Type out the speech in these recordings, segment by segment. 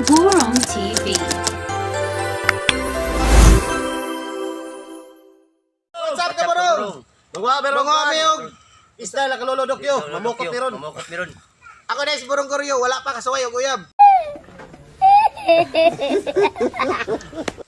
Burong TV. What's up, kabarong? Bunga kami yung isda na kalulodok yun. Mamukot meron. Ako na si Burong Koryo, wala pa kasaway o uyab.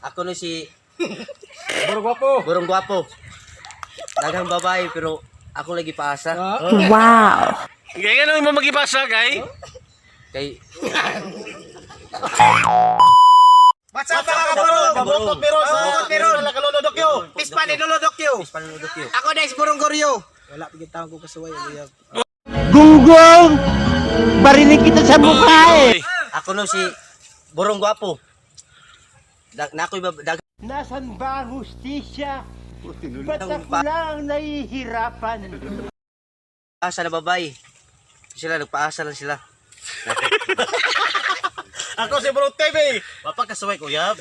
Ako na si Burong Gwapo. daghang babae pero ako lagi paasa. Wow. Kaya nga mo magipasa kay? Kay What's up, mga kabarong? Mamukot meron sa isda na kalulodok yun. Pispa ni lulodok yun. panunod ko. Ako na si Burong Koryo. Wala pa kitang ko kasaway o uyab. Gunggong! Barinig kita sa mukha eh! Ako no si Burong Gwapo. Nakoy Nasaan ba ang hustisya? Ba't ako lang nahihirapan? paasa na babae. Sila nagpaasa lang sila. Ako si Burong TV. Wapa kasaway o uyab.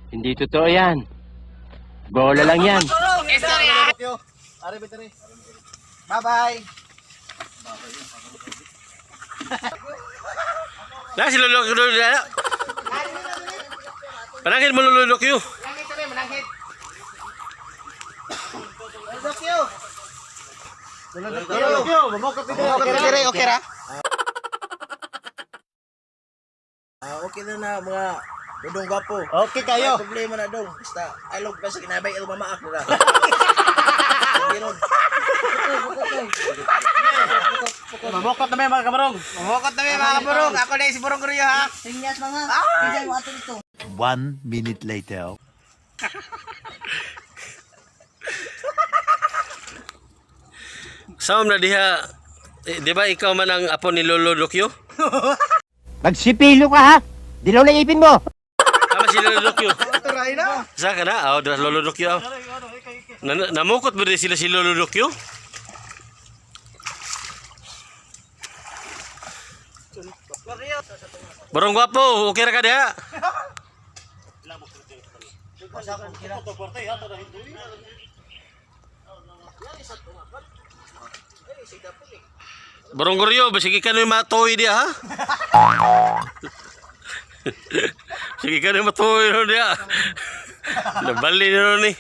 Hindi totoo yan. Bola lang yan. Istorya. Ari bitari. Bye-bye. Na si lulok na. Panangin mo lulok yun. Manangit kami, manangit. Lulodok yun. Lulodok yun. Mamukot bitari. Okay ra? Okay na mga Dudong Gwapo. Okay kayo. Problema na dong. Basta I love kasi kinabay il mama ako ra. Mamukot na mga kabarong. Mamukot na mga kabarong. Ako na si Burong Koryo ha. 1 minute later. Saan na diha? Di ba ikaw man ang apo ni Lolo Dokyo? Magsipilo ka ha! Dilaw na ipin mo! Tama si Lolo Dokyo. Turay na. Saan ka na? Lolo Dokyo. Namukot ba din sila si Lolo Dokyo? Burong Gwapo, okay ra ka diha? Burong Koryo, sige ka na yung matoy diya ha? Sige ka na yung matoy na diya. Nabali na nun eh.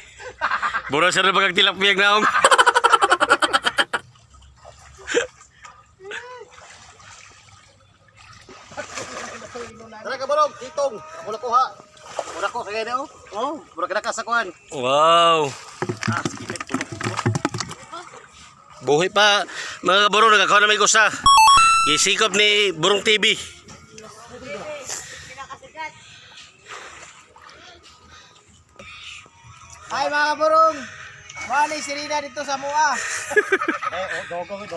Burang sa na pagkagtilapiyag na akong. Tara kabarong, kitong. Ako na kuha. Mura ko kagaya na oh. Oh, mura ka nakasakuhan. Wow. Buhay pa mga kaburong, nagkakaw na may gusa. Isikop ni Burong TV. Hi mga kabarong. Mali si Rina dito sa mua. Dogong.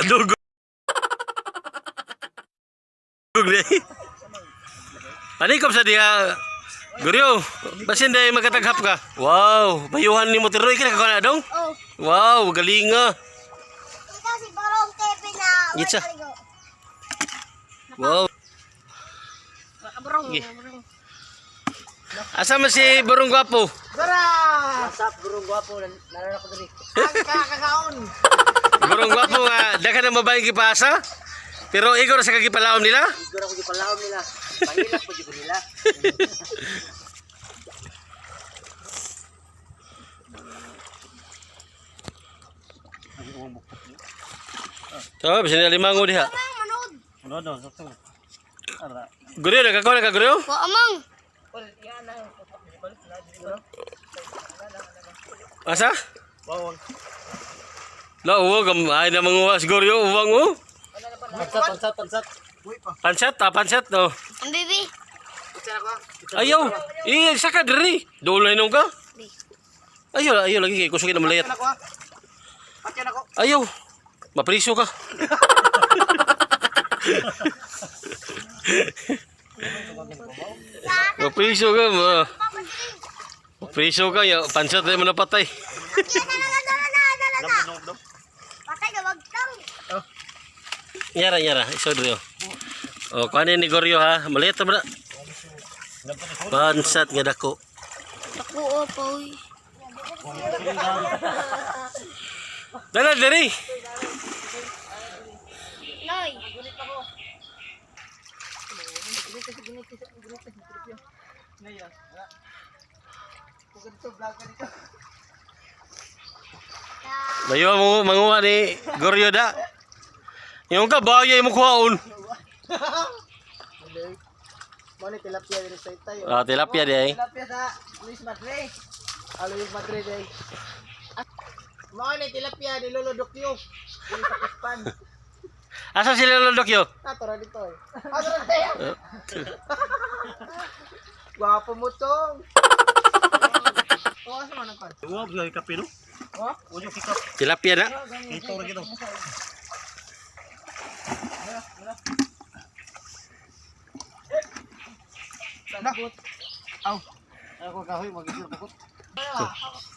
Dugo. Panikop sa diya. Guryo, basin day magkataghap ka. Wow, bayuhan ni mo tiroy ka nagkakaw na dong? Oh, Wow, galing nga. ito si Burong TV na. Gitsa. Wow. Burong. Sige. Asa man si Burong Gwapo? Tara! Sap Burong Gwapo narara ko diri. Ang kakakaon. Burong Gwapo nga, daghan ang babaeng gipasa. Pero ikaw na sa kagipalaom nila? Siguro ko gipalaom nila. Pahilak po jud nila. So, bisin na limango diha. Guryo, nagkakaw na ka Guryo? Po, amang. Asa? La, uwag. Ay na mga Guryo, uwang o. Pansat. Pansat, no. Ang baby. Ayaw. Saka diri. Dulay nung ka. Ayaw lagi kay kusukin na malayat. Patyan ako. Ayaw. Mapriso ka. Mapriso ka. Mapriso ka. Pansat na mo napatay. Dala. Patay na, wag kang. Yara. Isodro. O, kanin ni Goryo ha. Malayat na ba na? Pansat nga dako. Ako, poy. Dala, diri. Noy. Layo mo manguha ni Goryo da. Yung ka bayo mo kuhaon. Mo ni tilapia diri sa tayo. Ah, tilapia di ay. Tilapia sa Luis Madre. Luis Madre day. Mo ni tilapia ni Lolo Dokyo. Dili sa pispan. Asa sila lodok yo? Tara dito eh. Tara tayo. Gwapo mo tong. Oh, asa man ang kan? Uwag na kape no. Oh, Tilapia na. Ito ra gito. sabot. Aw. Ako kahoy mag-isip pukot.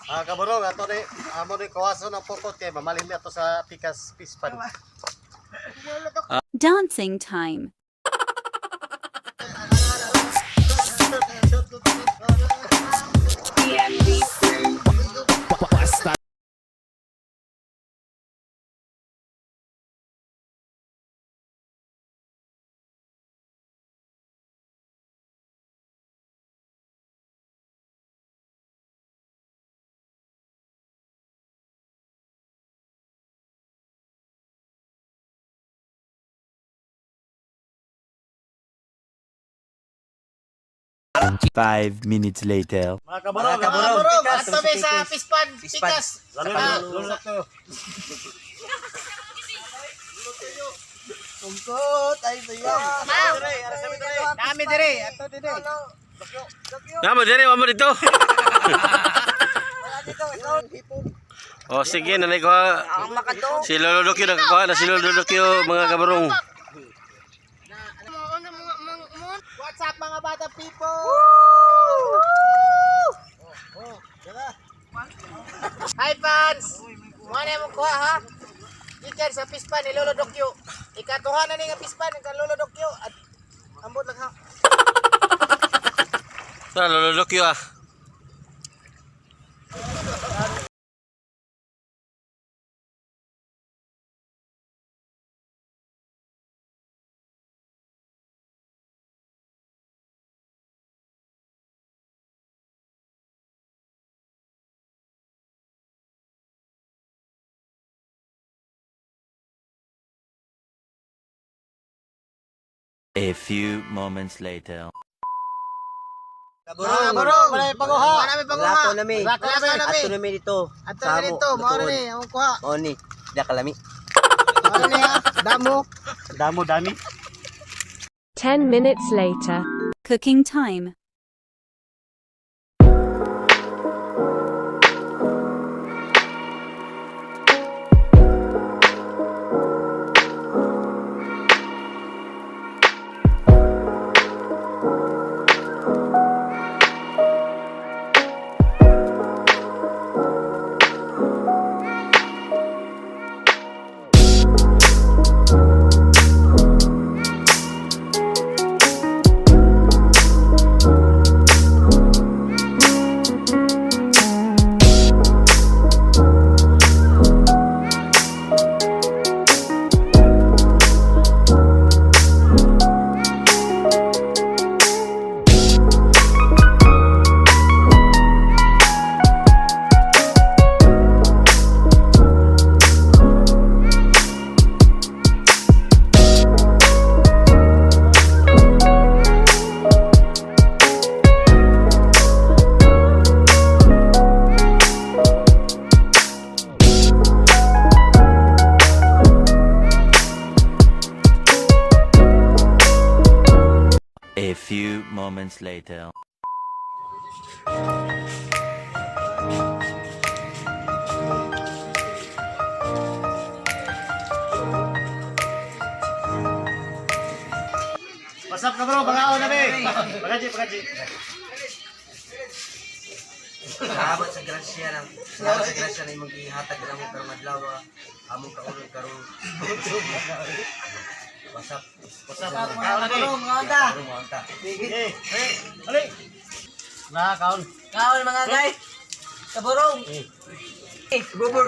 Kabarong ato ni amo ni kawaso ng pokot kay mamalim ato sa pikas pispan. Dancing time. Five minutes later. Mga kabarong, Ato may sa pispan, pikas. Lulok to. Tungkot ay sayo. Dami dire, ato dire. Namo dire mo dito. Oh sige nanay ko. Si Lolo Dokyo nakakuha na si Lolo Dokyo mga kabarong. What's up mga bata people? Hi fans! Muna mo kuha ha? Ikan sa pispan ni Lolo Dokyo. Ikatuha na ni nga pispan ni Lolo Dokyo. At ambot lang ha. Sa Lolo Dokyo ah. A few moments later. Kabarong, wala may panguha. Wala may panguha. Lato nami. Lato nami. Ato nami dito. Ato nami dito. Mao ni, ang kuha. Oh ni, da kalami. Mao ni ha. Damo. Damo dami. 10 minutes later. Cooking time. A few moments later. Pasap ka bro, bangaon na be. Pagaji. Salamat sa grasya ng salamat sa grasya na imong gihatag na mo karong adlaw among kaulog karong pasap Kaon na be. karong anta. Eh, ali. Na kaon. Kaon mga guys. Kabarong. Bubur.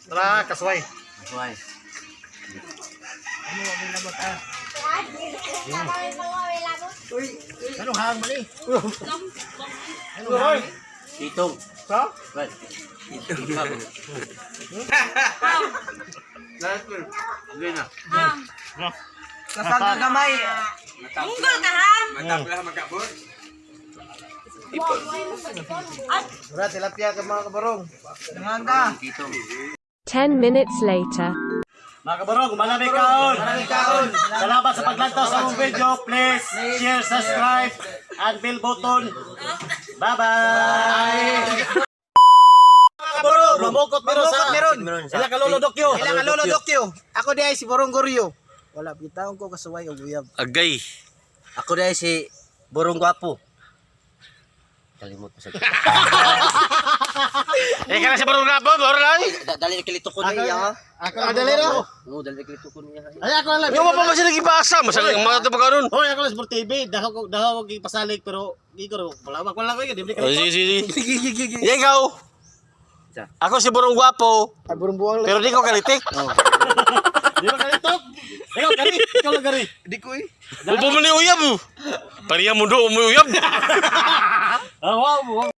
Tara, kasway. Suway. May panguha, may labot. Anong hang mali? Ditong. Sa? Right. Hindi na. Kasang ka gamay. Unggol ka, ham! Mura, tilapia ka mga kabarong. Nanganga. 10 minutes later. Mga kabarong, malamig kaon. Maraming kaon. Salamat sa paglantaw sa mong video. Please share, subscribe, and bell button. Bye-bye! Kabarong, mamukot meron sa... Sila ka Lolo Dokyo. Ilang ka Lolo Dokyo. Ako di ay si Borong Goryo. Wala, bitaon ko kasuway o guyab. Agay. Ako dahil si Borong Gwapo. Kalimot mo sa Eh, kana sa barong na po, baro lang. Dali kilito ko niya ha. Ako na dalero. Oo, dali kilito ko niya. Ay, ako lang. Yung pa ba sila gibasa? Masalang mga ito pa karon. Hoy, ako lang Sport TV. Dahaw ko ipasalig pero di ko wala ko di Oh, sige. Yan ikaw. Ako si Borong Gwapo, Ay, Borong Buwang lang. pero di ko kalitik. Di ba ganito? Ikaw lang gari. Di ko eh. Upo mo ni uyab. Pariya mo do mo uyab. Wow.